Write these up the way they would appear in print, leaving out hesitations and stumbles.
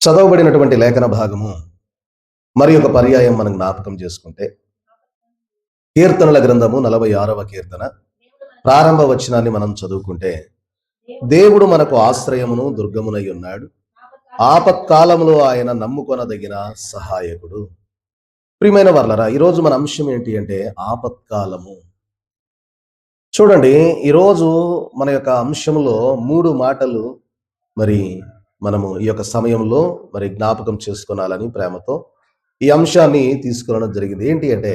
చదవబడినటువంటి లేఖన భాగము మరి ఒక పర్యాయం మనం జ్ఞాపకం చేసుకుంటే కీర్తనల గ్రంథము 46వ కీర్తన ప్రారంభ వచనాన్ని మనం చదువుకుంటే, దేవుడు మనకు ఆశ్రయమును దుర్గమునై ఉన్నాడు, ఆపత్కాలములో ఆయన నమ్ముకొనదగిన సహాయకుడు. ప్రియమైన వర్లరా, ఈరోజు మన అంశం ఏంటి అంటే ఆపత్కాలము. చూడండి, ఈరోజు మన యొక్క అంశంలో 3 మాటలు మరి మనము ఈ యొక్క సమయంలో మరి జ్ఞాపకం చేసుకోనాలని ప్రేమతో ఈ అంశాన్ని తీసుకురావడం జరిగింది. ఏంటి అంటే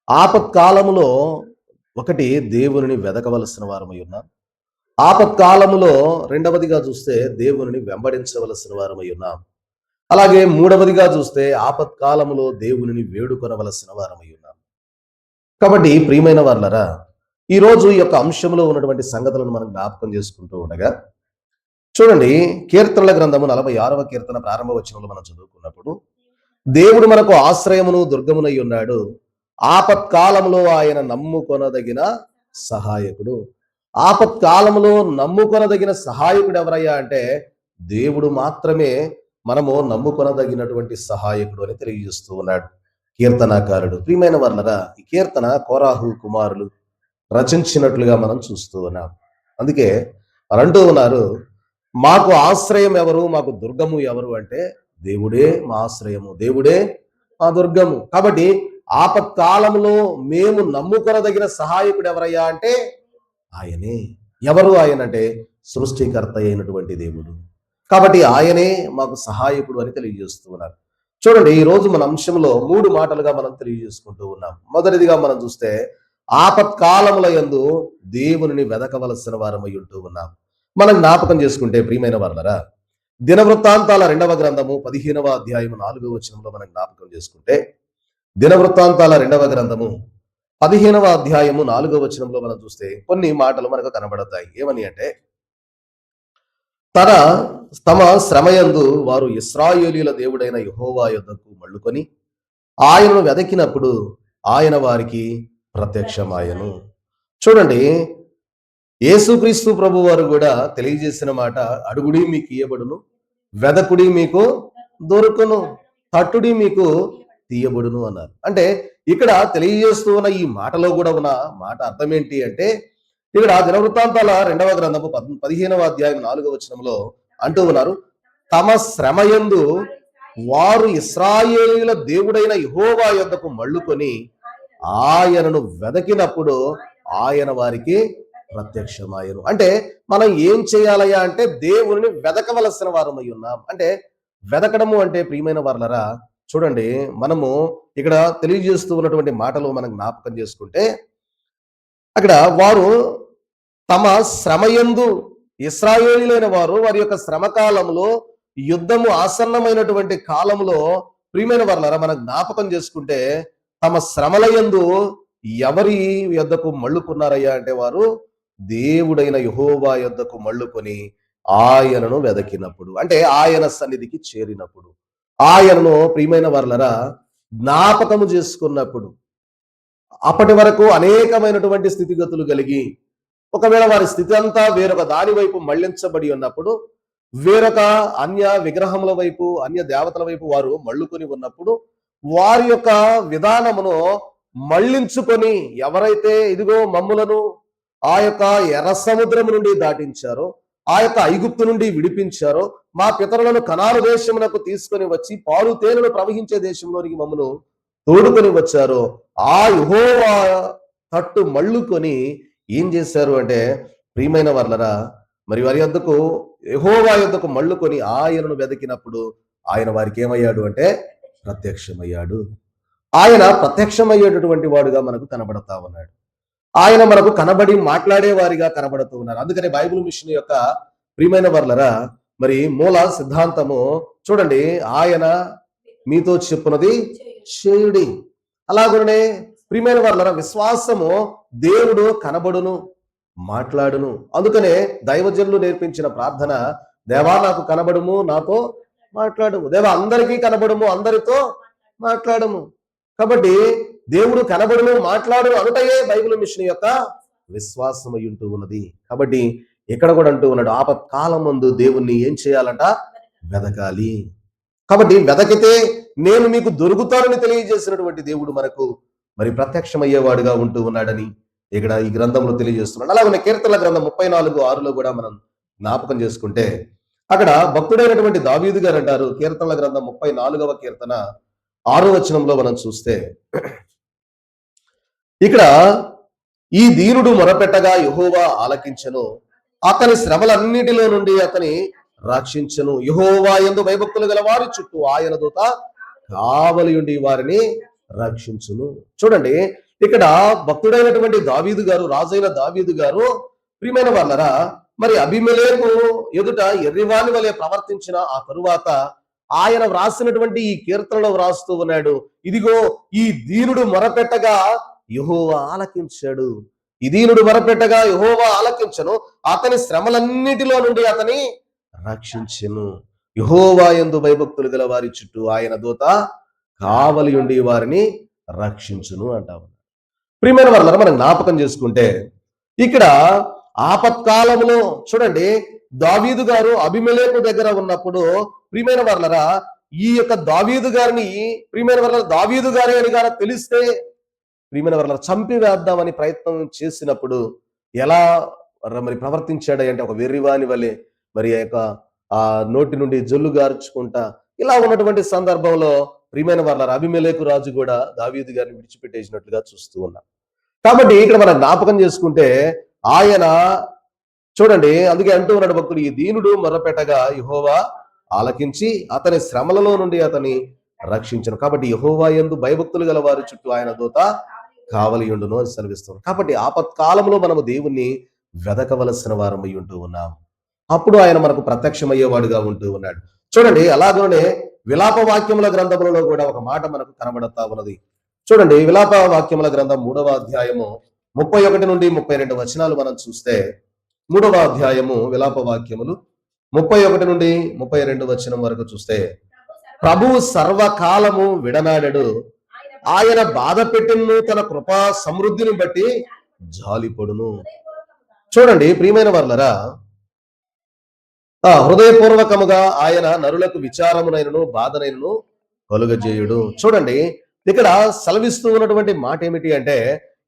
ఆపత్కాలములో ఒకటి, దేవునిని వెదకవలసిన వారమై ఉన్నాం. ఆపత్కాలములో రెండవదిగా చూస్తే దేవునిని వెంబడించవలసిన వారమై ఉన్నాం. అలాగే మూడవదిగా చూస్తే ఆపత్కాలములో దేవునిని వేడుకొనవలసిన వారమై ఉన్నాం. కాబట్టి ప్రియమైన వారలరా, ఈరోజు ఈ యొక్క అంశంలో ఉన్నటువంటి సంగతులను మనం జ్ఞాపకం చేసుకుంటూ ఉండగా, చూడండి, కీర్తనల గ్రంథము 46వ కీర్తన ప్రారంభ వచనంలో మనం చదువుకున్నప్పుడు, దేవుడు మనకు ఆశ్రయమును దుర్గమునై ఉన్నాడు, ఆపత్కాలంలో ఆయన నమ్ముకొనదగిన సహాయకుడు. ఆపత్కాలంలో నమ్ముకొనదగిన సహాయకుడు ఎవరయ్యా అంటే దేవుడు మాత్రమే మనము నమ్ముకొనదగినటువంటి సహాయకుడు అని తెలియజేస్తూ ఉన్నాడు కీర్తనాకారుడు. ప్రియమైన వర్లరా, ఈ కీర్తన కోరాహు కుమారులు రచించినట్లుగా మనం చూస్తూ ఉన్నాం. అందుకే అంటూ ఉన్నారు, మాకు ఆశ్రయం ఎవరు, మాకు దుర్గము ఎవరు అంటే దేవుడే మా ఆశ్రయము, దేవుడే మా దుర్గము. కాబట్టి ఆపత్కాలంలో మేము నమ్ముకొనదగిన సహాయకుడు ఎవరయ్యా అంటే ఆయనే. ఎవరు ఆయన అంటే సృష్టికర్త అయినటువంటి దేవుడు. కాబట్టి ఆయనే మాకు సహాయకుడు అని తెలియజేస్తూ ఉన్నారు. చూడండి, ఈ రోజు మన అంశంలో 3 మాటలుగా మనం తెలియజేసుకుంటూ ఉన్నాం. మొదటిదిగా మనం చూస్తే ఆపత్కాలముల యందు దేవునిని వెదకవలసిన వారమై ఉంటూ ఉన్నాం. మనం జ్ఞాపకం చేసుకుంటే ప్రియమైన వారలరా, దినవృత్తాంతాల 2వ గ్రంథము 15వ అధ్యాయము 4వ వచనంలో మనం జ్ఞాపకం చేసుకుంటే, దినవృత్తాంతాల 2వ గ్రంథము 15వ అధ్యాయము 4వ వచనంలో మనం చూస్తే కొన్ని మాటలు మనకు కనబడతాయి. ఏమని అంటే, తమ శ్రమయందు వారు ఇశ్రాయేలీయుల దేవుడైన యెహోవా యొద్దకు మళ్ళుకొని ఆయనను వెదకినప్పుడు ఆయన వారికి ప్రత్యక్షమాయను. చూడండి, యేసుక్రీస్తు ప్రభు వారు కూడా తెలియజేసిన మాట, అడుగుడి మీకు ఇయ్యబడును, వెదకుడి మీకు దొరుకును, తట్టుడి మీకు తీయబడును అన్నారు. అంటే ఇక్కడ తెలియజేస్తూ ఉన్న ఈ మాటలో కూడా ఉన్న మాట అర్థం ఏంటి అంటే, ఇక్కడ దినవృత్తాంతాల 2వ గ్రంథము 15వ అధ్యాయం 4వ వచనంలో అంటూ ఉన్నారు, తమ శ్రమయందు వారు ఇశ్రాయేలీయుల దేవుడైన యెహోవా యొద్దకు మళ్ళుకొని ఆయనను వెదకినప్పుడు ఆయన వారికి ప్రత్యక్షమాయను. అంటే మనం ఏం చేయాలయ్యా అంటే దేవుని వెదకవలసిన వారమై ఉన్నాం. అంటే వెదకడము అంటే ప్రియమైన వారలరా, చూడండి, మనము ఇక్కడ తెలియజేస్తూ ఉన్నటువంటి మాటలు మనం జ్ఞాపకం చేసుకుంటే, అక్కడ వారు తమ శ్రమయందు, ఇశ్రాయేలీయులైన వారు వారి యొక్క శ్రమకాలంలో, యుద్ధము ఆసన్నమైనటువంటి కాలంలో ప్రియమైన వారలరా మనం జ్ఞాపకం చేసుకుంటే, తమ శ్రమలయందు ఎవరి యొద్దకు మళ్ళుకున్నారయ్యా అంటే వారు దేవుడైన యెహోవా యొద్దకు మళ్ళుకొని ఆయనను వెదకినప్పుడు, అంటే ఆయన సన్నిధికి చేరినప్పుడు, ఆయనను ప్రియమైన వారలరా జ్ఞాపకము చేసుకున్నప్పుడు, అప్పటి వరకు అనేకమైనటువంటి స్థితిగతులు కలిగి ఒకవేళ వారి స్థితి అంతా వేరొక దాని వైపు మళ్లించబడి ఉన్నప్పుడు, వేరొక అన్య విగ్రహముల వైపు, అన్య దేవతల వైపు వారు మళ్ళుకొని ఉన్నప్పుడు, వారి యొక్క విధానమును మళ్లించుకొని, ఎవరైతే ఇదిగో మమ్ములను ఆ యొక్క ఎర్ర సముద్రము నుండి దాటించారో, ఆ యొక్క ఐగుప్తు నుండి విడిపించారో, మా పితరులను కనాను దేశమునకు తీసుకొని వచ్చి పాలు తేనెలు ప్రవహించే దేశంలోనికి మమ్మను తోడుకొని వచ్చారో, ఆ యెహోవా తట్టు మళ్ళుకొని ఏం చేశారు అంటే ప్రియమైన వర్లరా, మరి వారి యొద్దకు యెహోవా యొద్దకు మళ్ళుకొని ఆయనను వెదకినప్పుడు ఆయన వారికి ఏమయ్యాడు అంటే ప్రత్యక్షమయ్యాడు. ఆయన ప్రత్యక్షమయ్యేటటువంటి వాడుగా మనకు కనబడతా ఉన్నాడు. ఆయన మనకు కనబడి మాట్లాడే వారిగా కనబడుతూ ఉన్నారు. అందుకని బైబిల్ మిషన్ యొక్క ప్రియమైన వర్లరా మరి మూల సిద్ధాంతము చూడండి, ఆయన మీతో చెప్పున్నది చేయుడి. అలాగనే ప్రియమైన వర్లరా విశ్వాసము, దేవుడు కనబడును, మాట్లాడును. అందుకనే దైవజనులు నేర్పించిన ప్రార్థన, దేవా నాకు కనబడుము, నాతో మాట్లాడుము. దేవా అందరికీ కనబడుము, అందరితో మాట్లాడము. కాబట్టి దేవుడు కనబడును, మాట్లాడును అనుటయే బైబిల్ మిషన్ యొక్క విశ్వాసమై ఉంటూ ఉన్నది. కాబట్టి ఇక్కడ కూడా అంటూ ఉన్నాడు, ఆపత్కాలం ముందు దేవుణ్ణి ఏం చేయాలంట, వెదకాలి. కాబట్టి వెదకితే నేను మీకు దొరుకుతానని తెలియజేసినటువంటి దేవుడు మనకు మరి ప్రత్యక్షమయ్యేవాడుగా ఉంటూ ఉన్నాడని ఇక్కడ ఈ గ్రంథంలో తెలియజేస్తున్నాడు. అలాగే కీర్తనల గ్రంథం 34:6లో కూడా మనం జ్ఞాపకం చేసుకుంటే అక్కడ భక్తుడైనటువంటి దావీదు గారు అంటారు, కీర్తనల గ్రంథం 34వ కీర్తన 6వ వచనంలో మనం చూస్తే ఇక్కడ ఈ దీనుడు మొరపెట్టగా యెహోవా ఆలకించెను, అతని శ్రమలన్నిటిలో నుండి అతని రక్షించెను. యెహోవా యందు భయభక్తులు గల వారి చుట్టూ ఆయన దూత కావలి ఉండి వారిని రక్షించును. చూడండి, ఇక్కడ భక్తుడైనటువంటి దావీదు గారు, రాజైన దావీదు గారు, ప్రియమైన వాళ్ళరా, మరి అబీమెలెకు ఎదుట ఎర్రివాని వలె ప్రవర్తించిన ఆ తరువాత ఆయన వ్రాసినటువంటి ఈ కీర్తనలో వ్రాస్తూ ఉన్నాడు, ఇదిగో ఈ దీనుడు మొరపెట్టగా యెహోవా ఆలకించాడు, ఈ దీనుడు మొరపెట్టగా యెహోవా ఆలకించను, అతని శ్రమలన్నిటిలో నుండి అతని రక్షించెను. యెహోవా యందు భయభక్తులు గల వారి చుట్టూ ఆయన దూత కావలి ఉండి వారిని రక్షించును అంటాము. ప్రియమైన వాళ్ళని మనం జ్ఞాపకం చేసుకుంటే ఇక్కడ ఆపత్కాలంలో చూడండి, దావీదు గారు అబీమెలెకు దగ్గర ఉన్నప్పుడు ప్రియమైన వాళ్ళరా, ఈ యొక్క దావీదు గారిని ప్రియమైన వాళ్ళ దావీదు గారి అని గారు తెలిస్తే ప్రియమైన వాళ్ళ చంపివేద్దామని ప్రయత్నం చేసినప్పుడు ఎలా మరి ప్రవర్తించాడు అంటే ఒక వెర్రివాని వలె, మరి ఆ నోటి నుండి జొల్లు గార్చుకుంటా ఇలా ఉన్నటువంటి సందర్భంలో ప్రియమైన వాళ్ళ అబీమెలెకు రాజు కూడా దావీదు గారిని విడిచిపెట్టేసినట్లుగా చూస్తూ ఉన్నాం. కాబట్టి ఇక్కడ మనం జ్ఞాపకం చేసుకుంటే ఆయన చూడండి, అందుకే అంటూ ఉన్నాడు భక్తుడు, ఈ దీనుడు మొరపెట్టగా యెహోవా ఆలకించి అతని శ్రమలలో నుండి అతని రక్షించను. కాబట్టి యెహోవా యందు భయభక్తులు గల వారి చుట్టూ ఆయన దూత కావలి ఉండును అని సెలవిస్తున్నాడు. కాబట్టి ఆపత్కాలంలో మనము దేవుణ్ణి వెదకవలసిన వారమై ఉంటూ ఉన్నాం. అప్పుడు ఆయన మనకు ప్రత్యక్షమయ్యేవాడుగా ఉంటూ ఉన్నాడు. చూడండి, అలాగనే విలాప వాక్యముల గ్రంథములలో కూడా ఒక మాట మనకు కనబడతా ఉన్నది. చూడండి, విలాప వాక్యముల గ్రంథం 3వ అధ్యాయము 31 నుండి 32 వచనాలు మనం చూస్తే, 3వ అధ్యాయము విలాప వాక్యములు 31 నుండి 32 వచనం వరకు చూస్తే, ప్రభువు సర్వకాలము విడనాడడు, ఆయన బాధ పెట్టిను, తన కృపా సమృద్ధిని బట్టి జాలిపడును. చూడండి ప్రియమైన వాళ్ళరా, హృదయపూర్వకముగా ఆయన నరులకు విచారమునైనను బాధనైనను కలుగజేయుడు. చూడండి, ఇక్కడ సెలవిస్తూ ఉన్నటువంటి మాట ఏమిటి అంటే,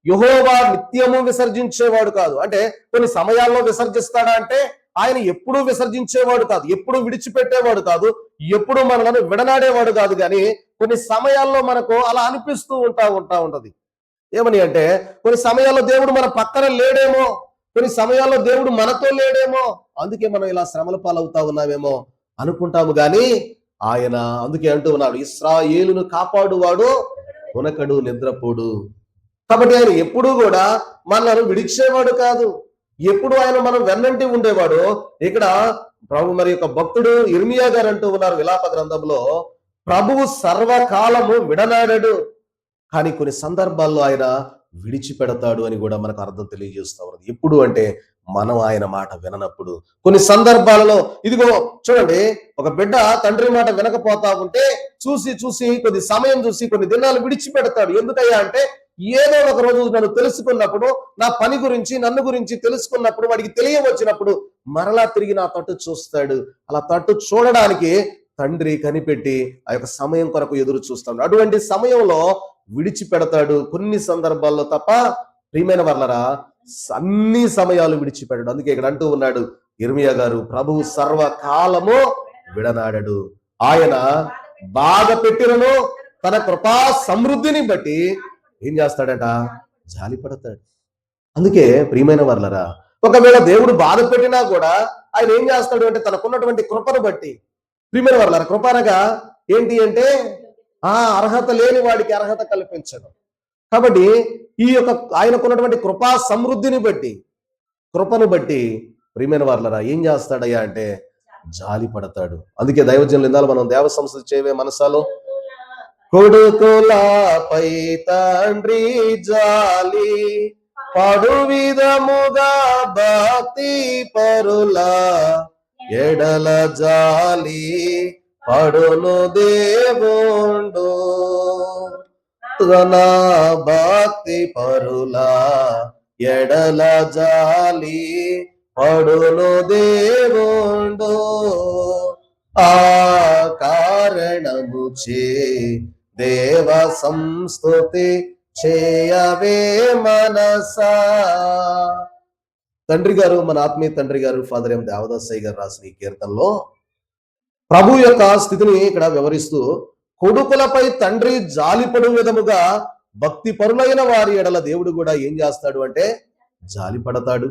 యెహోవా నిత్యము విసర్జించేవాడు కాదు. అంటే కొన్ని సమయాల్లో విసర్జిస్తాడా అంటే ఆయన ఎప్పుడూ విసర్జించేవాడు కాదు, ఎప్పుడు విడిచిపెట్టేవాడు కాదు, ఎప్పుడు మనలను విడనాడేవాడు కాదు. కానీ కొన్ని సమయాల్లో మనకు అలా అనిపిస్తూ ఉంటది. ఏమని అంటే, కొన్ని సమయాల్లో దేవుడు మన పక్కన లేడేమో, కొన్ని సమయాల్లో దేవుడు మనతో లేడేమో, అందుకే మనం ఇలా శ్రమల పాలవుతా ఉన్నామేమో అనుకుంటాము. కానీ ఆయన అందుకే అంటూ ఉన్నాడు, ఇశ్రాయేలును కాపాడువాడు కొనకడు నిద్రపోడు. కాబట్టి ఆయన ఎప్పుడూ కూడా మనల్ని విడిచేవాడు కాదు, ఎప్పుడు ఆయన మనం వెన్నంటి ఉండేవాడు. ఇక్కడ ప్రభు మరి యొక్క భక్తుడు ఇర్మియా గారు అంటూ ఉన్నారు విలాప గ్రంథంలో, ప్రభువు సర్వకాలము విడనాడడు, కానీ కొన్ని సందర్భాల్లో ఆయన విడిచిపెడతాడు అని కూడా మనకు అర్థం తెలియజేస్తా ఉన్నది. ఎప్పుడు అంటే మనం ఆయన మాట విననప్పుడు. కొన్ని సందర్భాలలో ఇదిగో చూడండి, ఒక బిడ్డ తండ్రి మాట వినకపోతా ఉంటే చూసి కొద్ది సమయం చూసి కొన్ని దినాలు విడిచిపెడతాడు. ఎందుకయ్యా అంటే, ఏదో ఒక రోజు నన్ను తెలుసుకున్నప్పుడు, నా పని గురించి నన్ను గురించి తెలుసుకున్నప్పుడు, వాడికి తెలియవచ్చినప్పుడు మరలా తిరిగి నా తట్టు చూస్తాడు. అలా తట్టు చూడడానికి తండ్రి కనిపెట్టి ఆ యొక్క సమయం కొరకు ఎదురు చూస్తాడు. అటువంటి సమయంలో విడిచిపెడతాడు కొన్ని సందర్భాల్లో తప్ప, ప్రియమైన వాళ్ళరా, అన్ని సమయాలు విడిచిపెట్టాడు. అందుకే ఇక్కడ అంటూ ఉన్నాడు ఇర్మియా గారు, ప్రభువు సర్వకాలము విడనాడడు, ఆయన బాధ పెట్టినను తన కృపా సమృద్ధిని బట్టి ఏం చేస్తాడట, జాలిపడతాడు. అందుకే ప్రియమైన వాళ్ళరా, ఒకవేళ దేవుడు బాధ పెట్టినా కూడా ఆయన ఏం చేస్తాడు అంటే, తనకున్నటువంటి కృపను బట్టి, ప్రియమైన వాళ్ళరా, కృప అనగా ఏంటి అంటే అర్హత లేని వాడికి అర్హత కల్పించడం. కాబట్టి ఈ యొక్క ఆయనకున్నటువంటి కృపా సమృద్ధిని బట్టి, కృపను బట్టి ప్రియమైన వాళ్ళరా ఏం చేస్తాడయ్యా అంటే జాలి పడతాడు. అందుకే దైవజనులు ఇందాల మనం దేవ సంస్థ చేయవే మనసాలో, కొడుకులపై తండ్రి జాలి పడు విధముగా భక్తి పరుల ఎడల జాలి పడును దేవుండు, తన భక్తి పరుల ఎడల జాలి పడును దేవుండు, ఆ కారణముచే దేవ సంస్తుతి చేయవే మనసా. తండ్రి గారు, మన ఆత్మీయ తండ్రి గారు ఫాదర్ ఎం దేవదాసయ్య గారు రాసిన ఈ కీర్తనలో ప్రభు యొక్క స్థితిని ఇక్కడ వివరిస్తూ, కొడుకులపై తండ్రి జాలిపడు విధముగా భక్తి పరులైన వారి ఎడల దేవుడు కూడా ఏం చేస్తాడు అంటే జాలి పడతాడు.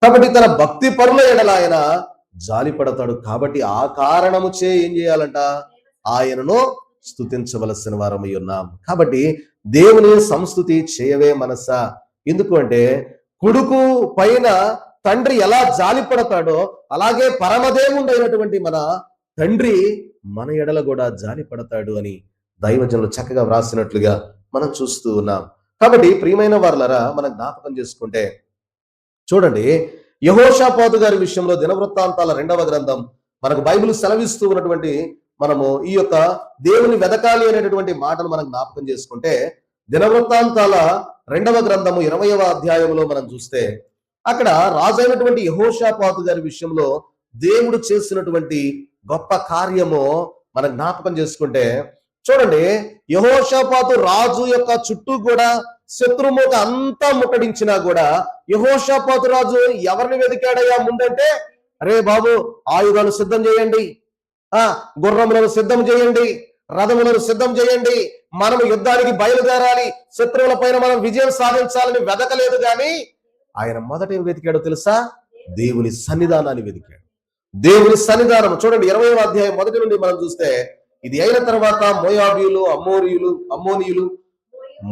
కాబట్టి తన భక్తి పరుల ఎడల ఆయన జాలి పడతాడు. కాబట్టి ఆ కారణము చే ఏం చేయాలంట, ఆయనను స్తుతించవలసిన వారమై ఉన్నాం. కాబట్టి దేవుని సంస్తుతి చేయవే మనసా. ఎందుకు అంటే కొడుకు పైన తండ్రి ఎలా జాలి పడతాడో అలాగే పరమదేవుడైనటువంటి మన తండ్రి మన ఎడల కూడా జాలి పడతాడు అని దైవజనులు చక్కగా వ్రాసినట్లుగా మనం చూస్తూ ఉన్నాం. కాబట్టి ప్రియమైన వారలారా, మనం జ్ఞాపకం చేసుకుంటే చూడండి, యెహోషాపాతు గారి విషయంలో దినవృత్తాంతాల 2వ గ్రంథం మనకు బైబిల్ సెలవిస్తూ ఉన్నటువంటి మనము ఈ యొక్క దేవుని వెదకాలి అనేటటువంటి మాటను మనం జ్ఞాపకం చేసుకుంటే దినవృత్తాంతాల 2వ గ్రంథము 20వ అధ్యాయంలో మనం చూస్తే అక్కడ రాజైనటువంటి యెహోషాపాతు గారి విషయంలో దేవుడు చేసినటువంటి గొప్ప కార్యము మనం జ్ఞాపకం చేసుకుంటే చూడండి, యెహోషాపాతు రాజు యొక్క చుట్టూ కూడా శత్రుముఖ అంతా ముట్టడించినా కూడా యెహోషాపాతు రాజు ఎవరిని వెతికాడయ్యా ముందంటే, అరే బాబు ఆయుధాలు సిద్ధం చేయండి, గుర్రములను సిద్ధం చేయండి, రథములను సిద్ధం చేయండి, మనము యుద్ధానికి బయలుదేరాలి, శత్రువుల పైన మనం విజయం సాధించాలని వెతకలేదు. కానీ ఆయన మొదట ఏం వెతికాడో తెలుసా? దేవుని సన్నిధానాన్ని వెతికాడు. దేవుని సన్నిధానం చూడండి, 20వ అధ్యాయం మొదటి నుండి మనం చూస్తే, ఇది అయిన తర్వాత మోయాబీయులు, అమ్మోనీయులు,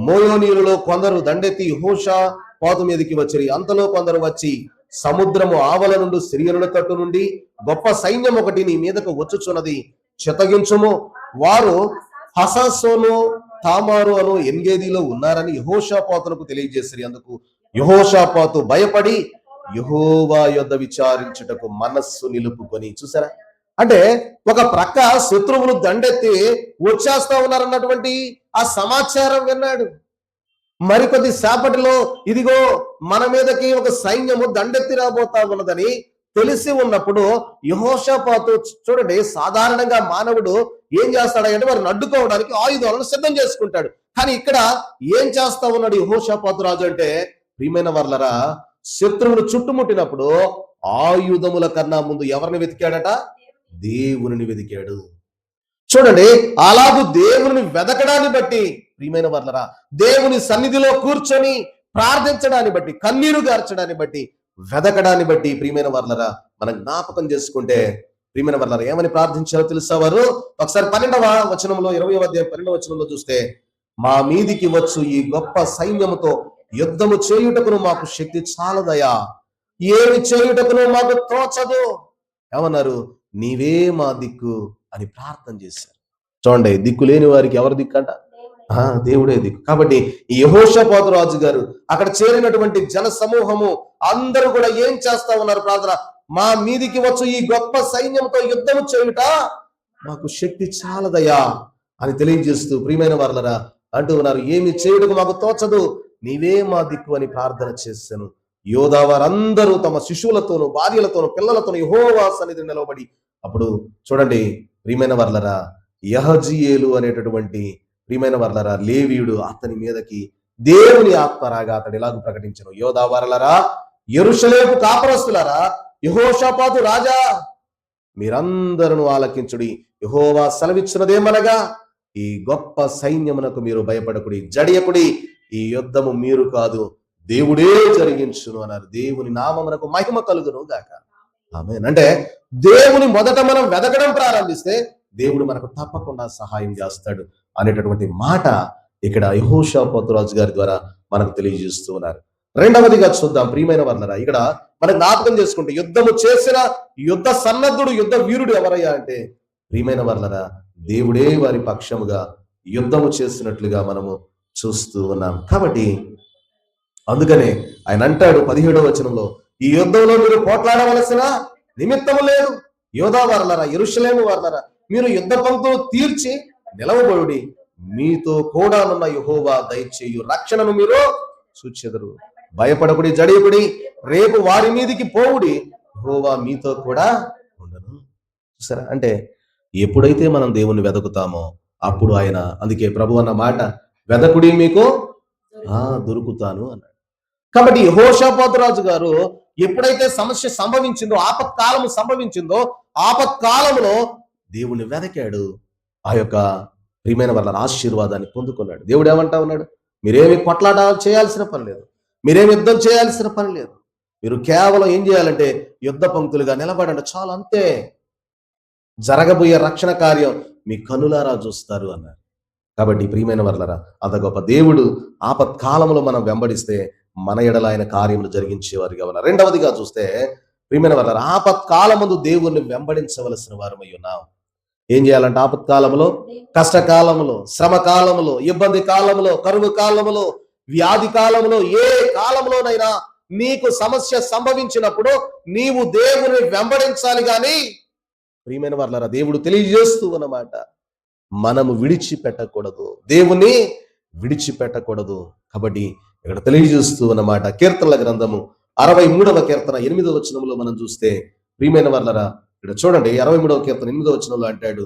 మోయోనీయులలో కొందరు దండెత్తి యెహోషాపాతు మీదకి వచ్చిరి. అంతలో కొందరు వచ్చి సముద్రము ఆవల నుండి సిరియనుల తట్టు నుండి గొప్ప సైన్యం ఒకటి నీ మీదకు వచ్చుచున్నది, చితగించుము, వారు హససోను తామారు అను ఎన్గేదిలో ఉన్నారని యెహోషాపాతునకు తెలియజేసిరి. అందుకు యెహోషాపాతు భయపడి యెహోవా యొద్ద విచారించుటకు మనస్సు నిలుపుకొని. చూసారా, అంటే ఒక ప్రక్క శత్రువులు దండెత్తి వచ్చేస్తా ఉన్నారన్నటువంటి ఆ సమాచారం విన్నాడు. మరికొద్ది సేపటిలో ఇదిగో మన మీదకి ఒక సైన్యము దండెత్తి రాబోతా ఉన్నదని తెలిసి ఉన్నప్పుడు యెహోషాపాతు చూడండి, సాధారణంగా మానవుడు ఏం చేస్తాడంటే వారిని అడ్డుకోవడానికి ఆయుధాలను సిద్ధం చేసుకుంటాడు. కానీ ఇక్కడ ఏం చేస్తా ఉన్నాడు యెహోషాపాతు రాజు అంటే, ప్రియమైన వర్లరా, శత్రువులు చుట్టుముట్టినప్పుడు ఆయుధముల కన్నా ముందు ఎవరిని వెతికాడట? దేవుని వెతికాడు. చూడండి, అలాగూ దేవుని వెతకడాన్ని బట్టి ప్రియమైన వర్లరా, దేవుని సన్నిధిలో కూర్చొని ప్రార్థించడాన్ని బట్టి, కన్నీరు గార్చడాన్ని బట్టి, వెతకడాన్ని బట్టి ప్రియమైన వర్లరా మనం జ్ఞాపకం చేసుకుంటే, ప్రియమైన వర్లరా ఏమని ప్రార్థించారో తెలుసా వారు? ఒకసారి 12వ వచనంలో 20వ అధ్యాయం 12వ వచనంలో చూస్తే, మా మీదికి వచ్చు ఈ గొప్ప సైన్యముతో యుద్ధము చేయుటకును మాకు శక్తి చాలదయా, ఏమి చేయుటకును మాకు తోచదు. ఏమన్నారు? నీవే మా దిక్కు అని ప్రార్థన చేశారు. చూడండి, దిక్కు లేని వారికి ఎవరు దిక్కు అంట? దేవుడే దిక్కు. కాబట్టి ఈ యెహోషాపాతు రాజు గారు అక్కడ చేరినటువంటి జన సమూహము అందరూ కూడా ఏం చేస్తా ఉన్నారు? ప్రార్థన, మా మీదికి వచ్చు ఈ గొప్ప సైన్యంతో యుద్ధము చేయుట మాకు శక్తి చాలదయా అని తెలియజేస్తూ ప్రియమైన వారలరా అంటూ ఉన్నారు. ఏమి చేయుటకు మాకు తోచదు, నీవే మా దిక్కు అని ప్రార్థన చేశాను. యోధా వారందరూ తమ శిశువులతోనూ భార్యలతోనూ పిల్లలతోనూ యెహోవా సన్నిధిని నిలబడి, అప్పుడు చూడండి ప్రియమైన వర్లరా, యహజీయేలు అనేటటువంటి ప్రియమైన వర్లరా లేవీయుడు అతని మీదకి దేవుని ఆత్మ రాగా అతడు ఇలాగ ప్రకటించను, యోధా వారలరా, యెరూషలేము కాపరస్తులారా, యెహోషాపాతు రాజా, మీరందరూ ఆలకించుడి. యెహోవా సెలవిచ్చినదేమనగా, ఈ గొప్ప సైన్యమునకు మీరు భయపడకుడి, జడియకుడి, ఈ యుద్ధము మీరు కాదు దేవుడే జరిగించును అన్నారు. దేవుని నామమునకు మహిమ కలుగును గాక. ఆమేన్. అంటే దేవుని మొదట మనం వెతకడం ప్రారంభిస్తే దేవుడు మనకు తప్పకుండా సహాయం చేస్తాడు అనేటటువంటి మాట ఇక్కడ యెహోషాపాతు రాజు గారి ద్వారా మనకు తెలియజేస్తూ ఉన్నారు. రెండవదిగా చూద్దాం ప్రియమైన వర్లరా, ఇక్కడ మనం జ్ఞాపకం చేసుకుంటే యుద్ధము చేసిన యుద్ధ సన్నద్ధుడు, యుద్ధ వీరుడు ఎవరయ్యా అంటే ప్రియమైన వర్లరా దేవుడే వారి పక్షముగా యుద్ధము చేసినట్లుగా మనము చూస్తూ ఉన్నాం. కాబట్టి అందుకనే ఆయన అంటాడు 17వ వచనంలో, ఈ యుద్ధంలో మీరు పోట్లాడవలసిన నిమిత్తము లేదు. యోధా వారలరా, యెరూషలేము వారలరా, మీరు యుద్ధ పంక్తులు తీర్చి నిలవబడుడి, మీతో కూడానున్న యెహోవా దయచేయు రక్షణను మీరు చూచెదరు. భయపడకుడి, జడియకుడి, రేపు వారి మీదికి పోవుడి, యెహోవా మీతో కూడా ఉండను. చూసారా, అంటే ఎప్పుడైతే మనం దేవుణ్ణి వెతుకుతామో అప్పుడు ఆయన, అందుకే ప్రభు అన్న మాట, వెదకుడి మీకు దొరుకుతాను అన్నాడు. కాబట్టి యెహోషాపాతు రాజు గారు ఎప్పుడైతే సమస్య సంభవించిందో, ఆపత్కాలము సంభవించిందో, ఆపత్కాలంలో దేవుణ్ణి వెదకాడు. ఆ యొక్క ప్రియమైన వాళ్ళ ఆశీర్వాదాన్ని పొందుకున్నాడు. దేవుడు ఏమంటా ఉన్నాడు, మీరేమి కొట్లాట చేయాల్సిన పని లేదు, మీరేమి యుద్ధం చేయాల్సిన పని లేదు, మీరు కేవలం ఏం చేయాలంటే యుద్ధ పంక్తులుగా నిలబడండి చాలు, అంతే. జరగబోయే రక్షణ కార్యం మీ కనులారా చూస్తారు అన్నారు. కాబట్టి ప్రియమైన వర్లరా, అంత గొప్ప దేవుడు ఆపత్కాలంలో మనం వెంబడిస్తే మన ఎడల ఆయన కార్యములు జరిగించేవారుగా ఉన్నారు. రెండవదిగా చూస్తే ప్రియమైన వర్లరా, ఆపత్కాలమందు దేవుణ్ణి వెంబడించవలసిన వారమై ఉన్నాం. ఏం చేయాలంటే ఆపత్కాలంలో, కష్టకాలంలో, శ్రమ కాలంలో, ఇబ్బంది కాలంలో, కరువు కాలంలో, వ్యాధి కాలంలో, ఏ కాలంలోనైనా నీకు సమస్య సంభవించినప్పుడు నీవు దేవుని వెంబడించాలి. కానీ ప్రియమైన వర్లారా, దేవుడు తెలియజేస్తూ అన్నమాట, మనము విడిచిపెట్టకూడదు, దేవుని విడిచిపెట్టకూడదు. కాబట్టి ఇక్కడ తెలియజేస్తూ అన్నమాట, కీర్తనల గ్రంథము 63వ కీర్తన 8వ వచనంలో మనం చూస్తే, ప్రియమైన వర్లరా ఇక్కడ చూడండి, 63వ కీర్తన 8వ వచనంలో అంటాడు,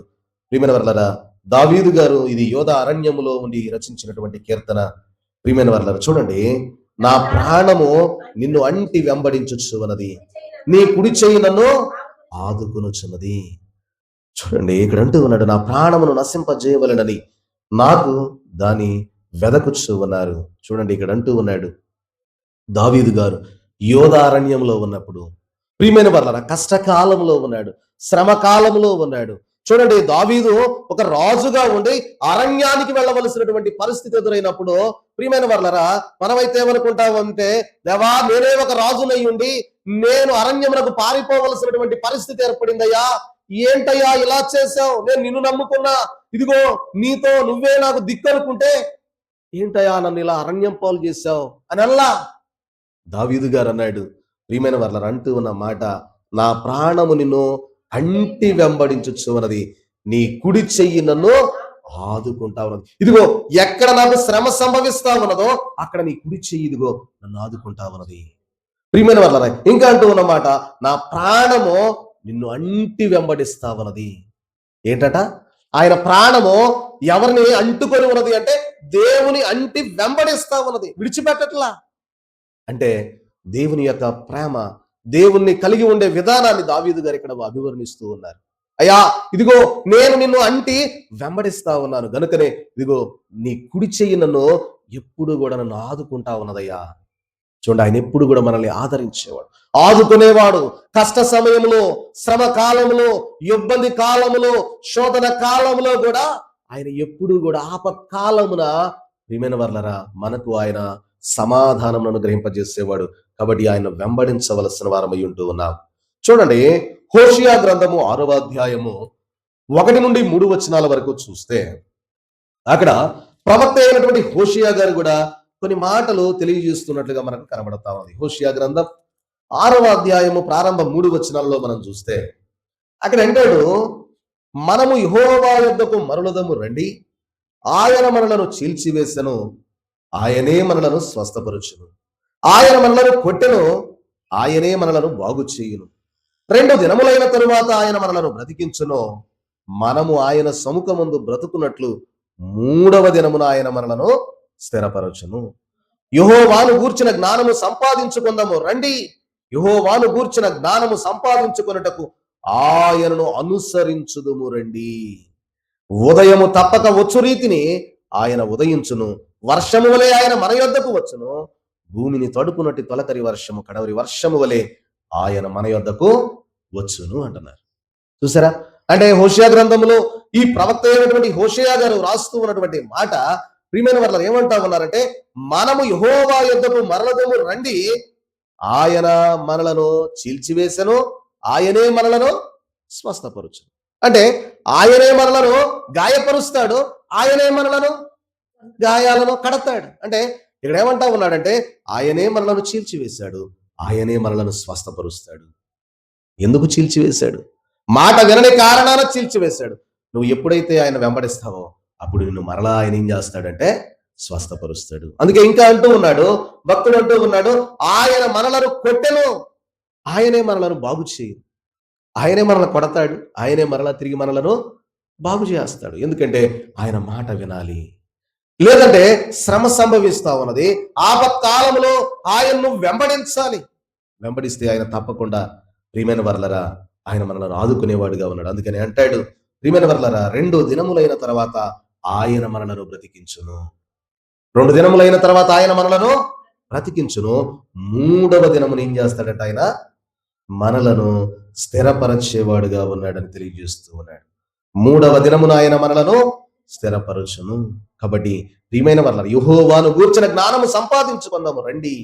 ప్రియమైన వర్లరా, దావీదు గారు ఇది యోధా అరణ్యములో ఉండి రచించినటువంటి కీర్తన. ప్రియమైన వర్లరా చూడండి, నా ప్రాణము నిన్ను అంటి వెంబడించుచున్నది, నీ కుడి చెయ్యి నన్ను ఆదుకొనుచున్నది. చూడండి, ఇక్కడ అంటూ ఉన్నాడు, నా ప్రాణమును నశింపజేయవలెనని నాకు దాని వెదకుచు ఉన్నారు. చూడండి, ఇక్కడ అంటూ ఉన్నాడు దావీదు గారు యోధారణ్యంలో ఉన్నప్పుడు, ప్రియమైన వర్లరా కష్టకాలంలో ఉన్నాడు, శ్రమ కాలంలో ఉన్నాడు. చూడండి, దావీదు ఒక రాజుగా ఉండి అరణ్యానికి వెళ్ళవలసినటువంటి పరిస్థితి ఎదురైనప్పుడు, ప్రియమైన వర్లరా మనమైతే ఏమనుకుంటామంటే, దేవా నేనే ఒక రాజునై ఉండి నేను అరణ్యమునకు పారిపోవలసినటువంటి పరిస్థితి ఏర్పడిందయ్యా, ఏంటయ్యా ఇలా చేశావు, నేను నిన్ను నమ్ముకున్నా, ఇదిగో నీతో నువ్వే నాకు దిక్కు అనుకుంటే ఏంటయ్యా నన్ను ఇలా అరణ్యం పాలు చేశావు అని అల్లా. దావీదు గారు అన్నాడు, ప్రియమైన వర్లరా అంటూ ఉన్న మాట, నా ప్రాణము నిన్ను అంటి వెంబడించు ఉన్నది, నీ కుడి చెయ్యి నన్ను ఆదుకుంటా ఉన్నది. ఇదిగో ఎక్కడ నాకు శ్రమ సంభవిస్తా ఉన్నదో అక్కడ నీ కుడి చెయ్యి ఇదిగో నన్ను ఆదుకుంటా ఉన్నది. ప్రియమైన వర్లరా ఇంకా అంటూ ఉన్నమాట, నా ప్రాణము నిన్ను అంటి వెంబడిస్తా ఉన్నది. ఏంటట, ఆయన ప్రాణము ఎవరిని అంటుకొని ఉన్నది అంటే దేవుని అంటి వెంబడిస్తా ఉన్నది, విడిచిపెట్టట్లా. అంటే దేవుని యొక్క ప్రేమ, దేవుణ్ణి కలిగి ఉండే విధానాన్ని దావీదు గారు ఇక్కడ అభివర్ణిస్తూ ఉన్నారు. అయ్యా ఇదిగో నేను నిన్ను అంటి వెంబడిస్తా ఉన్నాను గనుకనే ఇదిగో నీ కుడి చెయ్యి నన్ను ఎప్పుడు కూడా నన్ను ఆదుకుంటా ఉన్నదయ్యా. చూడండి, ఆయన ఎప్పుడు కూడా మనల్ని ఆదరించేవాడు, ఆదుకునేవాడు. కష్ట సమయంలో, శ్రమ కాలంలో, ఇబ్బంది కాలంలో, శోధన కాలంలో కూడా ఆయన ఎప్పుడు కూడా ఆపత్కాలమున ప్రియమైన వర్లరా మనకు ఆయన సమాధానం అనుగ్రహింపజేసేవాడు. కాబట్టి ఆయన వెంబడించవలసిన వారమై ఉంటూ ఉన్నాం. చూడండి, హోషియా గ్రంథము 6వ అధ్యాయము 1 నుండి 3 వచనాల వరకు చూస్తే, అక్కడ ప్రవక్త అయినటువంటి హోషియా గారు కూడా కొన్ని మాటలు తెలియజేస్తున్నట్లుగా మనకు కనబడతా ఉంది. హోషియా గ్రంథం 6వ అధ్యాయము ప్రారంభ 3 వచనాల్లో మనం చూస్తే అక్కడ అంటాడు, మనము యెహోవా యొద్దకు మరలుదము రండి, ఆయన మనలను చీల్చివేసెను, ఆయనే మనలను స్వస్థపరచును, ఆయన మనలను కొట్టెను, ఆయనే మనలను బాగు చేయును, 2 దినములైన తరువాత ఆయన మనలను బ్రతికించును, మనము ఆయన సముఖమందు బ్రతుకున్నట్లు 3వ దినమున ఆయన మనలను స్థిరపరచును. యెహోవాను గూర్చిన జ్ఞానము సంపాదించుకుందాము రండి, యెహోవాను గూర్చిన జ్ఞానము సంపాదించుకొనుటకు ఆయనను అనుసరించుదుము రండి. ఉదయము తప్పక వచ్చు రీతిని ఆయన ఉదయించును, వర్షము వలె ఆయన మన యొద్దకు వచ్చును, భూమిని తడుపునట్టి తొలకరి వర్షము కడవరి వర్షము వలె ఆయన మన యొద్దకు వచ్చును అంటున్నారు. చూసారా, అంటే హోషియా గ్రంథంలో ఈ ప్రవక్త అయినటువంటి హోషియా గారు రాస్తూ ఉన్నటువంటి మాట, ప్రియమైన వాళ్ళు ఏమంటా ఉన్నారంటే, మనము యెహోవా యొద్దకు మరలదము రండి, ఆయన మనలను చీల్చివేసెను, ఆయనే మనలను స్వస్థపరచును. అంటే ఆయనే మనలను గాయపరుస్తాడు, ఆయనే మనలను గాయాలను కడతాడు. అంటే ఇక్కడ ఏమంటా ఉన్నాడంటే, ఆయనే మనలను చీల్చివేశాడు, ఆయనే మనలను స్వస్థపరుస్తాడు. ఎందుకు చీల్చివేశాడు? మాట వినని కారణాన చీల్చివేశాడు. నువ్వు ఎప్పుడైతే ఆయన వెంబడిస్తావో అప్పుడు నిన్ను మరలా ఆయన ఏం చేస్తాడంటే స్వస్థపరుస్తాడు. అందుకే ఇంకా అంటూ ఉన్నాడు, భక్తుడు అంటూ ఉన్నాడు, ఆయన మనలను కొట్టెను, ఆయనే మనలను బాగు చేయు. ఆయనే మనల్ని కొడతాడు, ఆయనే మరలా తిరిగి మనలను బాగు చేస్తాడు. ఎందుకంటే ఆయన మాట వినాలి. లేదంటే శ్రమ సంభవిస్తా ఉన్నది, ఆపత్కాలంలో ఆయన్ను వెంబడించాలి. వెంబడిస్తే ఆయన తప్పకుండా ప్రియమైన వర్లరా ఆయన మనల్ని ఆదుకునేవాడుగా ఉన్నాడు. అందుకని అంటాడు, ప్రియమైన వర్లరా 2 దినములైన తర్వాత ఆయన మనలను బ్రతికించును. 2 దినములైన తర్వాత ఆయన మనలను బ్రతికించును. 3వ దినమున ఏం చేస్తాడట ఆయన? మనలను స్థిరపరచేవాడుగా ఉన్నాడని తెలియజేస్తూ ఉన్నాడు. 3వ దినమున ఆయన మనలను స్థిరపరచును. కాబట్టి ప్రియమైన వర్లరా యెహోవాను గూర్చిన జ్ఞానము సంపాదించుకుందాము రండి.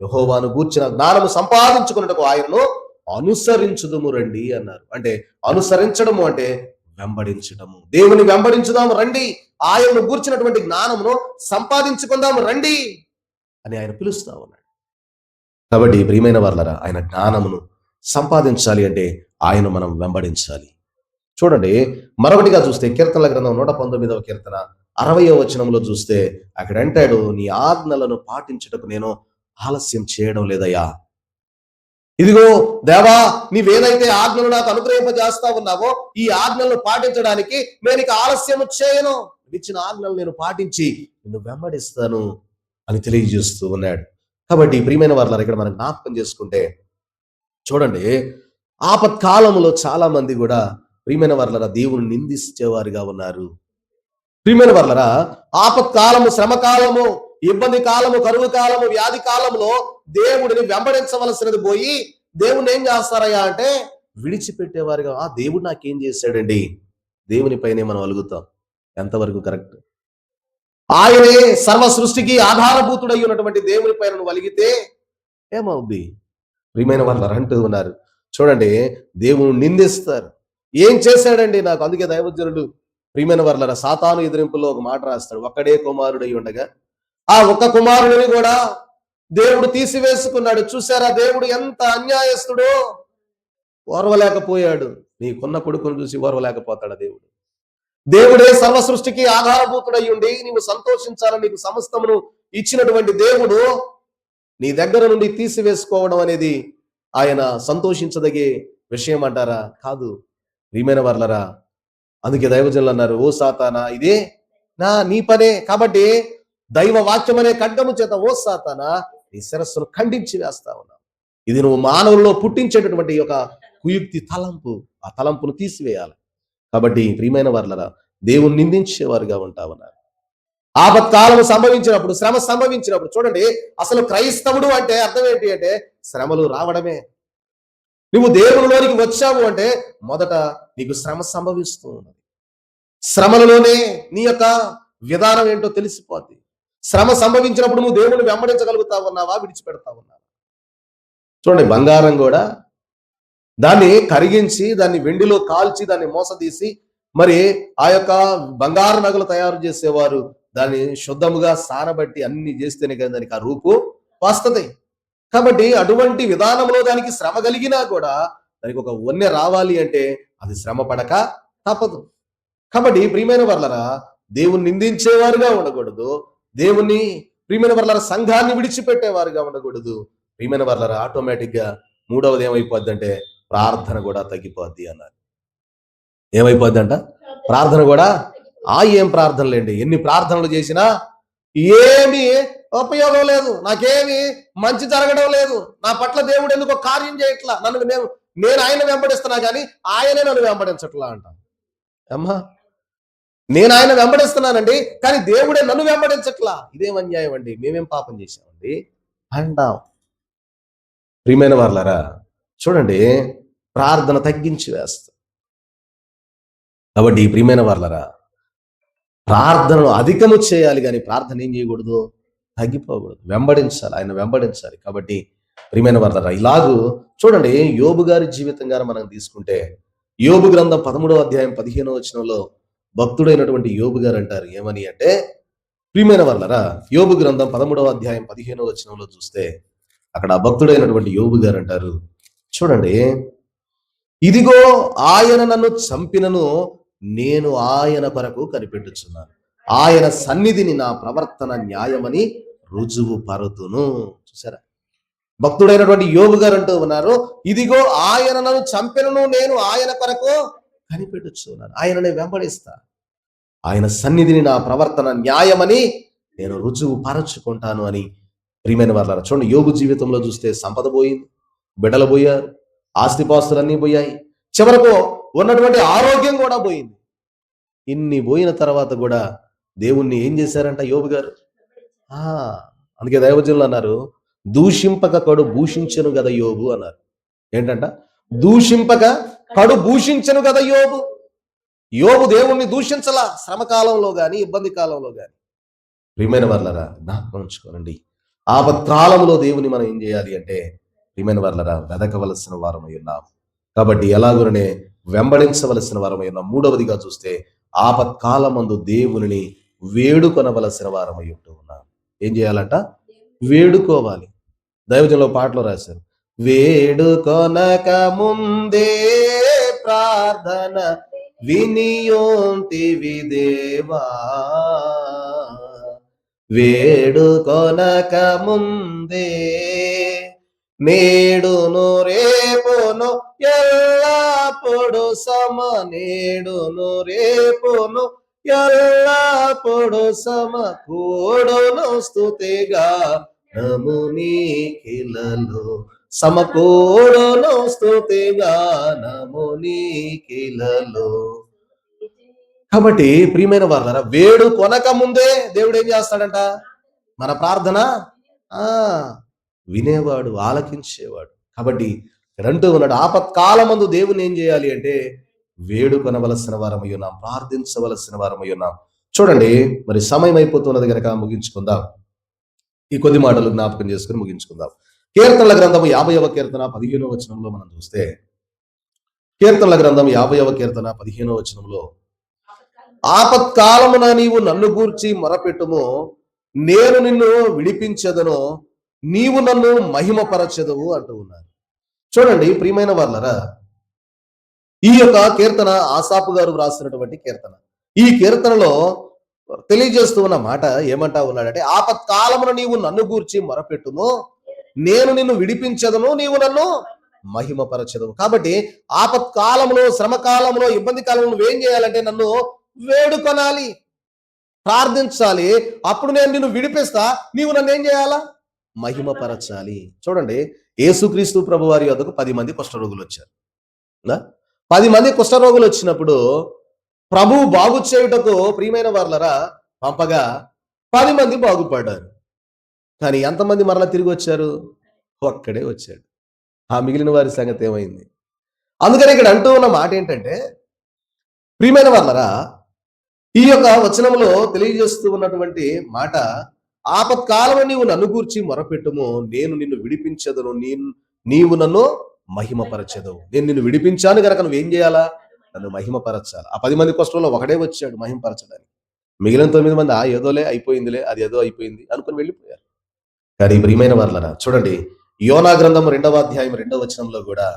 యెహోవాను గూర్చిన జ్ఞానము సంపాదించుకున్నట్టుకు ఆయనను అనుసరించుదుము రండి అన్నారు. అంటే అనుసరించడము అంటే వెంబడించడము. దేవుని వెంబడించుదాము రండి, ఆయనను గూర్చినటువంటి జ్ఞానమును సంపాదించుకుందాము రండి అని ఆయన పిలుస్తా ఉన్నాడు. కాబట్టి ప్రియమైన వర్లరా ఆయన జ్ఞానమును సంపాదించాలి అంటే ఆయన మనం వెంబడించాలి. చూడండి, మరొకటిగా చూస్తే కీర్తనల గ్రంథం 119వ కీర్తన 60వ వచనంలో చూస్తే అక్కడ అంటాడు, నీ ఆజ్ఞలను పాటించుటకు నేను ఆలస్యం చేయడం లేదయ్యా. ఇదిగో దేవా, నీవేదైతే ఆజ్ఞలు నాకు అనుగ్రహింపజేస్తా ఉన్నావో ఈ ఆజ్ఞలను పాటించడానికి నేను ఇక ఆలస్యం చేయను. ఇచ్చిన ఆజ్ఞలు నేను పాటించి నిన్ను వెంబడిస్తాను అని తెలియజేస్తూ ఉన్నాడు. కాబట్టి ప్రియమైన వారులారా ఇక్కడ మనం జ్ఞాపకం చేసుకుంటే చూడండి, ఆపత్కాలంలో చాలా మంది కూడా ప్రియమైన వారులారా దేవుని నిందించేవారుగా ఉన్నారు. ప్రియమైన వారులారా ఆపత్కాలము, శ్రమకాలము, ఇబ్బంది కాలము, కరువు కాలము, వ్యాధి కాలంలో దేవుడిని వెంబడించవలసినది పోయి దేవుణ్ణి ఏం చేస్తారయ్యా అంటే విడిచిపెట్టేవారుగా. దేవుడు నాకేం చేశాడండి? దేవుని పైనే మనం అలుగుతాం. ఎంతవరకు కరెక్ట్? ఆయనే సర్వ సృష్టికి ఆధారభూతుడై ఉన్నటువంటి దేవుని పైన నువ్వు అలిగితే ఏమవుద్ది? ప్రియమైన వాళ్ళు అంటూ ఉన్నారు. చూడండి, దేవుని నిందిస్తారు. ఏం చేశాడండి నాకు? అందుకే దైవజనుడు ప్రియమైన వర్లరా సాతాను ఎదిరింపులో ఒక మాట రాస్తాడు, ఒక్కడే కుమారుడై ఉండగా ఆ ఒక్క కుమారుడిని కూడా దేవుడు తీసివేసుకున్నాడు. చూసారా దేవుడు ఎంత అన్యాయస్తుడో? ఓర్వలేకపోయాడు. నీకున్న కొడుకును చూసి ఓర్వలేకపోతాడా దేవుడు? దేవుడే సర్వ సృష్టికి ఆధారభూతుడయ్యుండి నీవు సంతోషించాలని నీకు సమస్తమును ఇచ్చినటువంటి దేవుడు నీ దగ్గర నుండి తీసివేసుకోవడం అనేది ఆయన సంతోషించదగే విషయం అంటారా? కాదు ప్రియమైన వర్లరా. అందుకే దైవజనులు అన్నారు, ఓ సాతానా ఇదే నీ పనే. కాబట్టి దైవ వాక్యం అనే ఖడ్గము చేత ఓ సాతానా నీ శిరస్సును ఖండించి వేస్తా ఉన్నావు. ఇది నువ్వు మానవుల్లో పుట్టించేటటువంటి ఒక కుయుక్తి తలంపు. ఆ తలంపును తీసివేయాలి. కాబట్టి ప్రియమైన వర్లరా దేవుని నిందించేవారుగా ఉంటామన్నారు. ఆపత్కాలము సంభవించినప్పుడు, శ్రమ సంభవించినప్పుడు చూడండి, అసలు క్రైస్తవుడు అంటే అర్థం ఏంటి అంటే శ్రమలు రావడమే. నువ్వు దేవునిలోనికి వచ్చావు అంటే మొదట నీకు శ్రమ సంభవిస్తూ ఉన్నది. శ్రమలలోనే నీ యొక్క విధానం ఏంటో తెలిసిపోద్ది. శ్రమ సంభవించినప్పుడు నువ్వు దేవుని వెంబడించగలుగుతా ఉన్నావా, విడిచిపెడతా ఉన్నావా? చూడండి, బంగారం కూడా దాన్ని కరిగించి దాన్ని వెండిలో కాల్చి దాన్ని మోసదీసి మరి ఆ యొక్క బంగారు నగలు తయారు చేసేవారు దాన్ని శుద్ధముగా సానబట్టి అన్ని చేస్తేనే కదా దానికి ఆ రూపు వస్తుంది. కాబట్టి అటువంటి విధానంలో దానికి శ్రమ కలిగినా కూడా దానికి ఒక వన్నె రావాలి అంటే అది శ్రమ పడక తప్పదు. కాబట్టి ప్రియమైన వర్లరా దేవుని నిందించేవారుగా ఉండకూడదు. దేవుని ప్రియమైన వర్లరా సంఘాన్ని విడిచిపెట్టేవారుగా ఉండకూడదు. ప్రియమైన వర్లరా ఆటోమేటిక్ గా మూడవది ఏమైపోద్ది అంటే ప్రార్థన కూడా తగ్గిపోద్ది అన్నారు. ఏమైపోద్ది అంట? ప్రార్థన కూడా. ఏం ప్రార్థనలేండి, ఎన్ని ప్రార్థనలు చేసినా ఏమి ఉపయోగం లేదు, నాకేమి మంచి జరగడం లేదు, నా పట్ల దేవుడు ఎందుకో కార్యం చేయట్లా, నేను ఆయన వెంబడిస్తున్నా కానీ ఆయనే నన్ను వెంబడించట్లా అంట. అమ్మా, నేను ఆయన వెంబడిస్తున్నానండి కానీ దేవుడే నన్ను వెంబడించట్లా. ఇదేం అన్యాయం అండి, మేమేం పాపం చేశామండి అంటాం. ప్రియమైన వారులారా చూడండి, ప్రార్థన తగ్గించి వేస్తాం. కాబట్టి ప్రియమైన వారులారా ప్రార్థనను అధికము చేయాలి కానీ ప్రార్థన ఏం చేయకూడదు, తగ్గిపోకూడదు. వెంబడించాలి, ఆయన వెంబడించాలి. కాబట్టి ప్రియమైన వారులారా ఇలాగూ చూడండి, యోబు గారి జీవితం గారు మనం తీసుకుంటే యోబు గ్రంథం 13వ అధ్యాయం 15వ వచనంలో భక్తుడైనటువంటి యోబు గారు అంటారు ఏమని అంటే, ప్రియమైన వారులారా యోబు గ్రంథం 13వ అధ్యాయం 15వ వచనంలో చూస్తే అక్కడ భక్తుడైనటువంటి యోబు గారు అంటారు, చూడండి, ఇదిగో ఆయన నన్ను చంపినను నేను ఆయన కొరకు కనిపెట్టుచున్నాను, ఆయన సన్నిధిని నా ప్రవర్తన న్యాయమని రుజువు పరుతును. చూసారా, భక్తుడైనటువంటి యోబు గారు అంటూ ఉన్నారు, ఇదిగో ఆయన నన్ను చంపెనను, నేను ఆయన కొరకు కనిపెట్టుచున్నాను. ఆయనని వెంబడిస్తా, ఆయన సన్నిధిని నా ప్రవర్తన న్యాయమని నేను రుజువు పరచుకుంటాను అని. ప్రియమైన వాళ్ళారా, చూడండి, యోబు జీవితంలో చూస్తే సంపద పోయింది, బిడ్డలు పోయారు, ఆస్తిపాస్తులన్నీ పోయాయి, చివరకు ఉన్నటువంటి ఆరోగ్యం కూడా పోయింది. ఇన్ని పోయిన తర్వాత కూడా దేవుణ్ణి ఏం చేశారంట యోబు గారు? ఆ అందుకే దైవజనులు అన్నారు, దూషింపక కడు భూషించను గద యోబు అన్నారు. ఏంటంట? దూషింపక కడు భూషించను గద యోబు. యోబు దేవుణ్ణి దూషించలా, శ్రమకాలంలో గాని ఇబ్బంది కాలంలో గాని. ప్రియమైన వాళ్ళరా, జ్ఞాపకం ఉంచుకోనండి, ఆపత్కాలంలో దేవుని మనం ఏం చేయాలి అంటే, ప్రియమైన వాళ్ళరా, వెదకవలసిన వారమై ఉన్నాం. కాబట్టి ఎలాగునే వెంబడించవలసిన వారమై ఉన్నాం. మూడవదిగా చూస్తే, ఆపత్కాలమందు దేవునిని వేడుకొనవలసిన వారమై ఉంటూ ఉన్నాం. ఏం చేయాలంట? వేడుకోవాలి. దైవజనులు పాటలో రాశారు, వేడుకొనక ముందే ప్రార్థన వినియోంటివి దేవా, వేడుకొనక ముందే నేడును రేపును ఎల్లప్పుడు సమ, నేడును రేపును ఎల్లప్పుడు సమకూడును స్తుతిగా నమునీకిలలో, సమకూడును స్తుతిగా నమునీకిలలో. కాబట్టి ప్రియమైన వారలారా, వేడు కొనక ముందే దేవుడు ఏం చేస్తాడంట? మన ప్రార్థన వినేవాడు, ఆలకించేవాడు. కాబట్టి ఇక్కడ అంటూ ఉన్నాడు, ఆపత్కాలమందు దేవుని ఏం చేయాలి అంటే వేడుకొనవలసిన వారమై ఉన్నాం, ప్రార్థించవలసిన వారమై ఉన్నాం. చూడండి, మరి సమయం అయిపోతున్నది కనుక ముగించుకుందాం. ఈ కొద్ది మాటలు జ్ఞాపకం చేసుకుని ముగించుకుందాం. కీర్తనల గ్రంథం 50వ కీర్తన 15వ వచనంలో మనం చూస్తే, కీర్తనల గ్రంథం 50వ కీర్తన 15వ వచనంలో, ఆపత్కాలమున నీవు నన్ను గూర్చి మొరపెట్టుము, నేను నిన్ను విడిపించదను, నీవు నన్ను మహిమపరచెదవు అంటూ ఉన్నారు. చూడండి ప్రియమైన వాళ్ళరా, ఈ యొక్క కీర్తన ఆసాపు గారు వ్రాసినటువంటి కీర్తన. ఈ కీర్తనలో తెలియజేస్తూ ఉన్న మాట ఏమంటా ఉన్నాడంటే, ఆపత్కాలమున నీవు నన్ను గూర్చి మొరపెట్టుము, నేను నిన్ను విడిపించదను, నీవు నన్ను మహిమపరచెదవు. కాబట్టి ఆపత్కాలంలో, శ్రమకాలంలో, ఇబ్బంది కాలంలో నువ్వేం చేయాలంటే నన్ను వేడుకొనాలి, ప్రార్థించాలి. అప్పుడు నేను నిన్ను విడిపిస్తా, నీవు నన్ను ఏం చేయాలా? మహిమపరచాలి. చూడండి, యేసుక్రీస్తు ప్రభు వారి వద్దకు 10 మంది కుష్ఠరోగులు వచ్చారు. 10 మంది కుష్ఠరోగులు వచ్చినప్పుడు ప్రభువు బాగు చేయుటకు ప్రియమైన వారలరా పంపగా 10 మంది బాగుపడ్డారు. కానీ ఎంతమంది మరలా తిరిగి వచ్చారు? ఒక్కడే వచ్చాడు. ఆ మిగిలిన వారి సంగతి ఏమైంది? అందుకని ఇక్కడ అంటూ ఉన్న మాట ఏంటంటే, ప్రియమైన వారలరా, ఈ యొక్క వచనంలో తెలియజేస్తూ ఉన్నటువంటి మాట, ఆపత్కాలము నీవు నన్ను గూర్చి మొరపెట్టుము, నేను నిన్ను విడిపించదను, నీవు నన్ను మహిమపరచెదవు. నేను నిన్ను విడిపించాను గనక నువ్వేం చేయాలా? నన్ను మహిమపరచాలి. ఆ 10 మంది కష్టంలో ఒకడే వచ్చాడు మహిమపరచడానికి. మిగిలిన 9 మంది ఏదోలే అయిపోయిందిలే, అది ఏదో అయిపోయింది అనుకుని వెళ్ళిపోయారు. కానీ ప్రియమైన వారలారా, చూడండి, యోనా గ్రంథం 2వ అధ్యాయం 2వ వచనంలో కూడా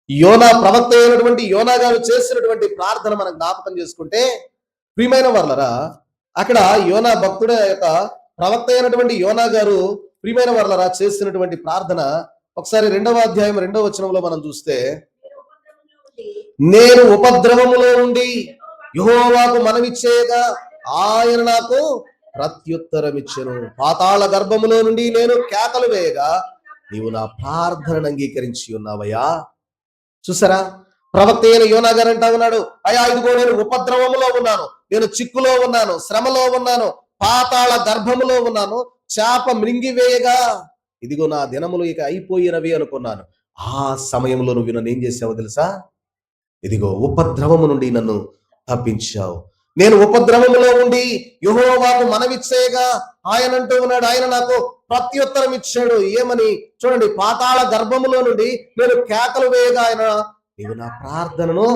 యోనా ప్రవక్త అయినటువంటి యోనా గారు చేసినటువంటి ప్రార్థన మనం జ్ఞాపకం చేసుకుంటే, ప్రియమైన వారలారా, అక్కడ యోనా భక్తుడే యొక్క ప్రవక్త అయినటువంటి యోనా గారు ప్రియమైన వారలారా చేసినటువంటి ప్రార్థన ఒకసారి 2వ అధ్యాయం 2వ వచనంలో మనం చూస్తే, నేను ఉపద్రవములో ఉండి యెహోవాకు మనవిచ్చేయగా ఆయన నాకు ప్రత్యుత్తరం ఇచ్చెను, పాతాళ గర్భములో నుండి నేను కేకలు వేయగా నీవు నా ప్రార్థనను అంగీకరించి ఉన్నావయ్యా. చూసారా, ప్రవక్త అయిన యోనా గారు అంటా ఉన్నాడు, అయ్యా ఇదిగో నేను ఉపద్రవములో ఉన్నాను, నేను చిక్కులో ఉన్నాను, శ్రమలో ఉన్నాను, పాతాళ గర్భములో ఉన్నాను, చేప మృంగివేయగా ఇదిగో నా దినములు ఇక అయిపోయినవి అనుకున్నాను. ఆ సమయంలో నువ్వు నన్ను ఏం చేసావో తెలుసా? ఇదిగో ఉపద్రవము నుండి నన్ను తప్పించావు. నేను ఉపద్రవములో ఉండి యెహోవాకు మనవిచ్చేయగా ఆయన అంటూ ఉన్నాడు, ఆయన నాకు ప్రత్యుత్తరం ఇచ్చాడు. ఏమని? చూడండి, పాతాళ గర్భములో నుండి నేను కేకలు వేయగా ఆయన నీవు నా ప్రార్థనను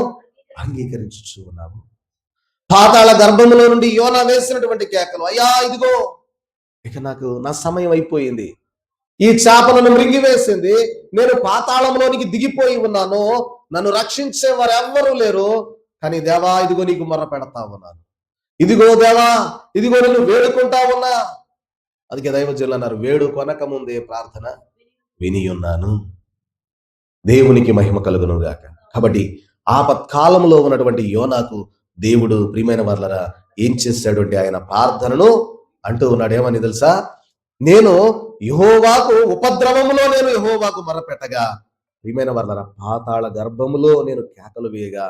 అంగీకరించుచు ఉన్నావు. పాతాళ గర్భములో నుండి యోనా వేసినటువంటి కేకలు, అయ్యా ఇదిగో ఇక నాకు నా సమయం అయిపోయింది, ఈ చేపలను మృంగివేసింది, నేను పాతాళంలోనికి దిగిపోయి ఉన్నాను, నన్ను రక్షించే వారు ఎవ్వరూ లేరు. కానీ దేవా ఇదిగో నీకు మొర్ర పెడతా ఉన్నాను, ఇదిగో దేవా ఇదిగో నిన్ను వేడుకుంటా ఉన్నా. అందుకే దైవజనులు అన్నారు, వేడుకొనక ముందే ప్రార్థన విని ఉన్నాను. దేవునికి మహిమ కలుగును గాక. కాబట్టి ఆపత్కాలంలో ఉన్నటువంటి యోనాకు దేవుడు ప్రియమైన వాళ్ళరా ఏం చేశాడు అంటే ఆయన ప్రార్థనను అంటూ ఉన్నాడు. ఏమని తెలుసా? నేను యెహోవాకు ఉపద్రవములో నేను యెహోవాకు మొరపెట్టగా, ప్రియమైన వాళ్ళరా పాతాళ గర్భములో నేను కేకలు వేయగా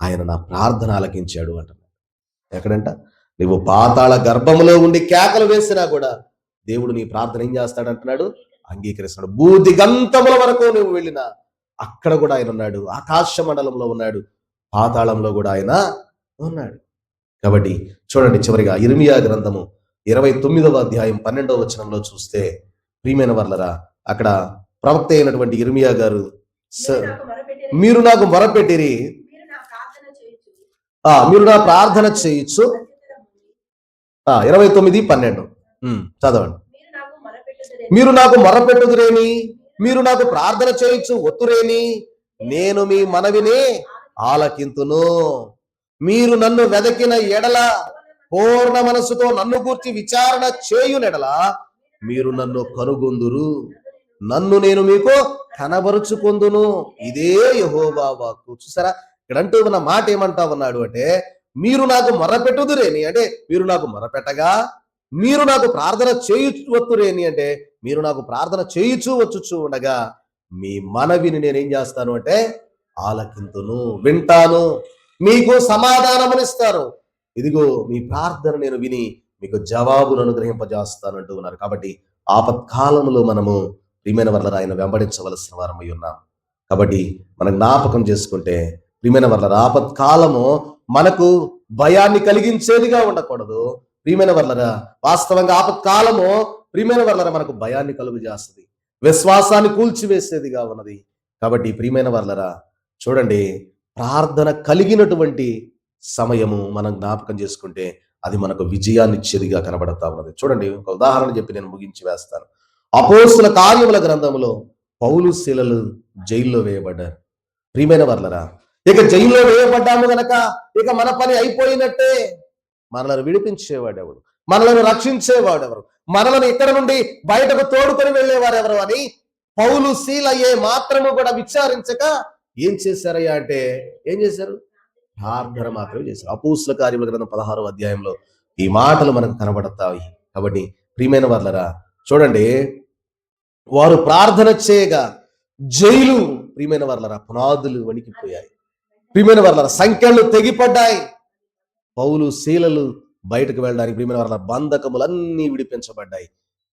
ఆయన నా ప్రార్థన ఆలకించాడు అంటున్నాడు. ఎక్కడంట? నువ్వు పాతాళ గర్భములో ఉండి కేకలు వేసినా కూడా దేవుడు నీ ప్రార్థన ఏం చేస్తాడంటున్నాడు? అంగీకరిస్తాడు. భూదిగంతముల వరకు నువ్వు వెళ్ళినా అక్కడ కూడా ఆయన ఉన్నాడు. ఆకాశ మండలంలో ఉన్నాడు, పాతాళంలో కూడా ఆయన ఉన్నాడు. కాబట్టి చూడండి, చివరిగా ఇర్మియా గ్రంథము 29వ అధ్యాయం 12వ వచనంలో చూస్తే ప్రియమైన వర్లరా అక్కడ ప్రవక్త అయినటువంటి ఇర్మియా గారు, మీరు నాకు మొరపెట్టిరి, మీరు నా ప్రార్థన చేయొచ్చు. 29:12 చదవండి. మీరు నాకు మొరపెట్టుదురేని, మీరు నాకు ప్రార్థన చేయొచ్చు ఒత్తురేని, నేను మీ మనవిని ఆలకింతును. మీరు నన్ను వెదకిన ఎడల, పూర్ణ మనసుతో నన్ను గూర్చి విచారణ చేయునెడల మీరు నన్ను కనుగొందురు, నన్ను నేను మీకు కనబరుచుకొందును. ఇదే యెహోవా వాక్కు. చూసారా, ఇక్కడ అంటూ ఉన్న మాట ఏమంటా ఉన్నాడు అంటే, మీరు నాకు మొరపెట్టుదురేని అంటే మీరు నాకు మొరపెట్టగా, మీరు నాకు ప్రార్థన చేయువత్తురేని అంటే మీరు నాకు ప్రార్థన చేయుచూ వచ్చుచూ ఉండగా మీ మనవిని నేనేం చేస్తాను అంటే ఆలకింతును, వింటాను, మీకు సమాధానమునిస్తాను. ఇదిగో మీ ప్రార్థన నేను విని మీకు జవాబును అనుగ్రహింపజేస్తాను అంటూ ఉన్నారు. కాబట్టి ఆపత్కాలంలో మనము ప్రియమైన వర్లరా ఆయన వెంబడించవలసిన వారమై ఉన్నాం. కాబట్టి మనం జ్ఞాపకం చేసుకుంటే ప్రియమైన వర్లరా ఆపత్కాలము మనకు భయాన్ని కలిగించేదిగా ఉండకూడదు. ప్రియమైన వర్లరా వాస్తవంగా ఆపత్కాలము ప్రియమైన వర్లరా మనకు భయాన్ని కలుగు చేస్తుంది, విశ్వాసాన్ని కూల్చివేసేదిగా ఉన్నది. కాబట్టి ప్రియమైన వర్లరా చూడండి, ప్రార్థన కలిగినటువంటి సమయము మనం జ్ఞాపకం చేసుకుంటే అది మనకు విజయాన్ని ఇచ్చేదిగా కనబడతా ఉన్నది. చూడండి, ఒక ఉదాహరణ చెప్పి నేను ముగించి వేస్తాను. అపోస్తుల కార్యముల గ్రంథములో పౌలు శీలలు జైల్లో వేయబడ్డారు. ప్రియమైన వర్లరా ఇక జైల్లో వేయబడ్డాము గనక ఇక మన పని అయిపోయినట్టే. మనలను విడిపించేవాడెవడు, మనలను రక్షించేవాడెవరు, మనలను ఇక్కడ నుండి బయటకు తోడుకొని వెళ్ళేవారెవరు అని పౌలు శీల ఏ మాత్రము కూడా విచారించక ఏం చేశారయ్యా అంటే ఏం చేశారు? ప్రార్థన మాత్రమే చేశారు. అపోస్తుల కార్యముల గ్రంథం 16వ అధ్యాయంలో ఈ మాటలు మనకు కనబడతాయి. కాబట్టి ప్రియమైన వర్లరా చూడండి, వారు ప్రార్థన చేయగా జైలు ప్రియమైన వర్లరా పునాదులు వణికిపోయాయి. ప్రియమైన వర్లరా సంఖ్యలు తెగిపడ్డాయి. పౌలు శీలలు బయటకు వెళ్ళడానికి ప్రియమైన వర్లరా బంధకములన్నీ విడిపించబడ్డాయి.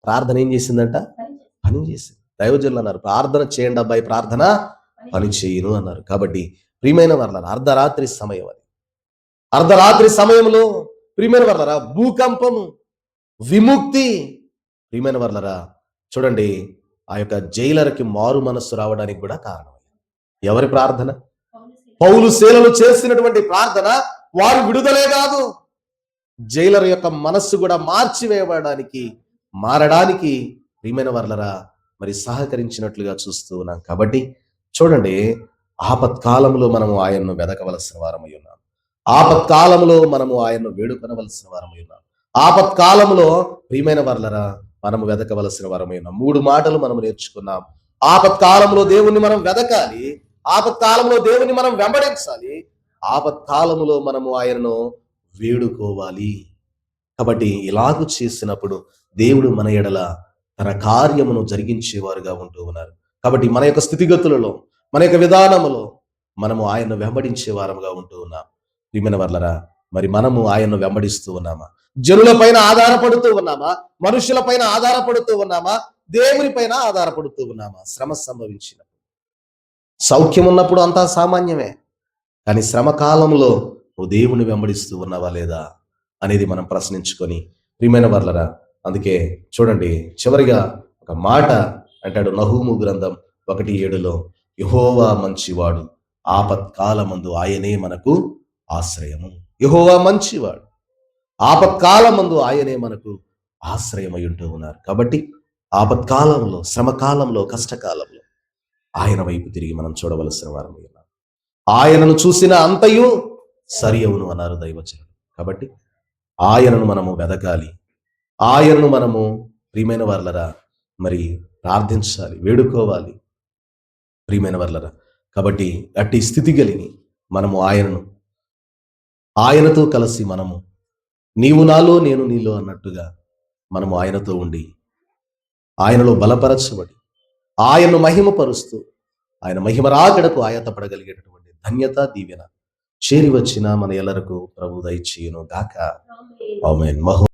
ప్రార్థన ఏం చేసిందంట? పని చేసింది. దైవజనులు అన్నారు, ప్రార్థన చేయండి అబ్బాయి, ప్రార్థన పని చేయను అన్నారు. కాబట్టి ప్రియమైన వర్లరా అర్ధరాత్రి సమయం అది. అర్ధరాత్రి సమయంలో ప్రియమైన వర్లరా భూకంపము, విముక్తి. ప్రియమైన వర్లరా చూడండి, ఆ యొక్క జైలర్కి మారు మనస్సు రావడానికి కూడా కారణం ఎవరి ప్రార్థన? పౌలు శీలలు చేసినటువంటి ప్రార్థన. వారు విడుదలే కాదు, జైలర్ యొక్క మనస్సు కూడా మార్చివేయబడడానికి, మారడానికి ప్రియమైన వర్లరా మరి సహకరించినట్లుగా చూస్తూ ఉన్నాం. కాబట్టి చూడండి, ఆపత్కాలంలో మనము ఆయన్ను వెదకవలసిన వారమై ఉన్నాం. ఆపత్కాలంలో మనము ఆయన్ను వేడుకొనవలసిన వారమై ఉన్నాం. ఆపత్కాలంలో ప్రియమైన వర్లరా మనము వెదకవలసిన వారమై ఉన్నాం. 3 మాటలు మనం నేర్చుకున్నాం. ఆపత్కాలంలో దేవుణ్ణి మనం వెదకాలి, ఆపత్కాలంలో దేవుని మనం వెంబడించాలి, ఆపత్కాలంలో మనము ఆయనను వేడుకోవాలి. కాబట్టి ఇలాగూ చేసినప్పుడు దేవుడు మన ఎడల తన కార్యమును జరిగించేవారుగా ఉంటూ ఉన్నారు. కాబట్టి మన యొక్క స్థితిగతులలో, మన యొక్క విధానములో మనము ఆయన్ను వెంబడించే వారముగా ఉంటూ ఉన్నాం. ప్రియమైన వర్లరా మరి మనము ఆయన్ను వెంబడిస్తూ ఉన్నామా? జనుల పైన ఆధారపడుతూ ఉన్నామా? మనుషుల పైన ఆధారపడుతూ ఉన్నామా? దేవుని పైన ఆధారపడుతూ ఉన్నామా? శ్రమ సంభవించినప్పుడు, సౌఖ్యం ఉన్నప్పుడు అంతా సామాన్యమే, కానీ శ్రమ కాలంలో నువ్వు దేవుని వెంబడిస్తూ ఉన్నావా లేదా అనేది మనం ప్రశ్నించుకొని ప్రియమైన వర్లరా అందుకే చూడండి, చివరిగా ఒక మాట అంటాడు నహూము గ్రంథం 1:7లో, యెహోవా మంచివాడు, ఆపత్కాలమందు ఆయనే మనకు ఆశ్రయము. యెహోవా మంచివాడు, ఆపత్కాలమందు ఆయనే మనకు ఆశ్రయమై ఉంటూ ఉన్నారు. కాబట్టి ఆపత్కాలంలో, శ్రమకాలంలో, కష్టకాలంలో ఆయన వైపు తిరిగి మనం చూడవలసిన వారమై ఉన్నాం. ఆయనను చూసిన అంతయు సరి అవును అన్నారు దైవజనులు. కాబట్టి ఆయనను మనము వెదకాలి, ఆయనను మనము ప్రియమైన వర్లరా మరి ప్రార్థించాలి, వేడుకోవాలి ప్రియమైన వర్లరా. కాబట్టి అట్టి స్థితి కలిగి మనము ఆయనతో కలిసి మనము నీవు నాలో నేను నీలో అన్నట్టుగా మనము ఆయనతో ఉండి ఆయనలో బలపరచబడి ఆయన్ను మహిమపరుస్తూ ఆయన మహిమ రాకడకు ఆయత్తపడగలిగేటటువంటి ధన్యత దీవెన చేరి వచ్చిన మన ఎల్లరకు ప్రభు దయచేయును గాక. ఆమేన్.